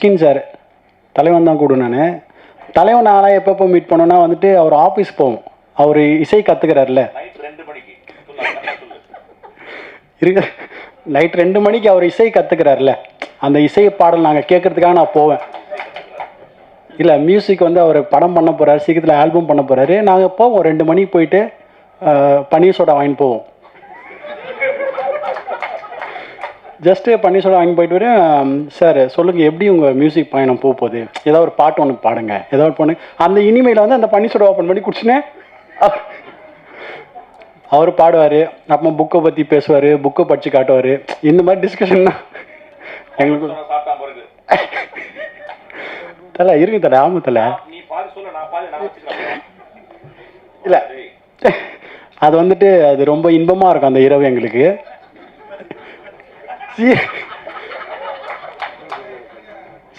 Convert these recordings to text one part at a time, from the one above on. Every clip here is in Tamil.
மிஸ்கின் சார் தலைவன் தான் கூட நான் தலைவன் நானாக எப்பப்போ மீட் பண்ணோன்னா வந்துட்டு அவர் ஆஃபீஸ் போவோம். அவர் இசை கற்றுக்கிறாருல இருக்க நைட் 2 மணிக்கு அவர் இசை கற்றுக்கிறாருல, அந்த இசை பாடல் நாங்கள் கேட்குறதுக்காக நான் போவேன். இல்லை மியூசிக் வந்து அவர் படம் பண்ண போகிறாரு, சீக்கிரத்தில் ஆல்பம் பண்ண போகிறாரு. நாங்கள் போவோம் 2 மணிக்கு போயிட்டு பன்னீர் சோடா வாங்கிட்டு போவோம். ஜஸ்ட்டு பன்னீர் சோடா வாங்கி போயிட்டு வரேன். சார் சொல்லுங்கள் எப்படி உங்கள் மியூசிக் பயணம் போகுது, ஏதாவது ஒரு பாட்டு ஒன்று பாடுங்க, ஏதாவது பொண்ணு அந்த இனிமையில் வந்து அந்த பன்னீர் சோடா ஓப்பன் பண்ணி குடிச்சுனேன். அவர் பாடுவார், அப்புறம் புக்கை பற்றி பேசுவார், புக்கை படித்து காட்டுவார். இந்த மாதிரி டிஸ்கஷன் தான் எங்களுக்கு. தலை இருங்க தலை, ஆமாம் தலை. இல்லை அது வந்துட்டு அது ரொம்ப இன்பமாக இருக்கும் அந்த இரவு எங்களுக்கு.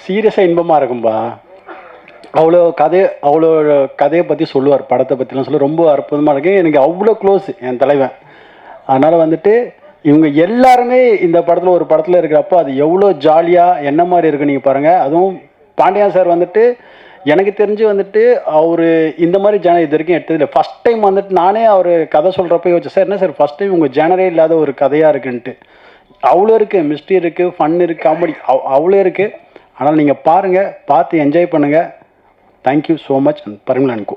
சீரியஸாக இன்பமாக இருக்கும்பா. அவ்வளோ கதையை பற்றி சொல்லுவார், படத்தை பற்றிலாம் சொல்ல ரொம்ப அற்புதமாக இருக்கு. எனக்கு அவ்வளோ க்ளோஸ் என் தலைவன். அதனால் வந்துட்டு இவங்க எல்லாருமே இந்த படத்தில் ஒரு படத்தில் இருக்கிறப்போ அது எவ்வளோ ஜாலியாக என்ன மாதிரி இருக்குது நீங்கள் பாருங்கள். அதுவும் பாண்டியன் சார் வந்துட்டு எனக்கு தெரிஞ்சு வந்துட்டு அவர் இந்த மாதிரி ஜேனர் இது வரைக்கும் எடுத்ததில்லை. ஃபஸ்ட் டைம் வந்துட்டு நானே அவர் கதை சொல்கிறப்ப யோசிச்சேன், சார் என்ன சார் ஃபஸ்ட் டைம் உங்கள் ஜேனரே இல்லாத ஒரு கதையாக இருக்குன்ட்டு. அவ்வளோ இருக்குது, மிஸ்ட்ரி இருக்குது, ஃபன் இருக்குது, காமெடி அவ்வளோ இருக்குது. ஆனால் நீங்கள் பாருங்கள், பார்த்து என்ஜாய் பண்ணுங்கள். Thank you so much and Parimlan Co.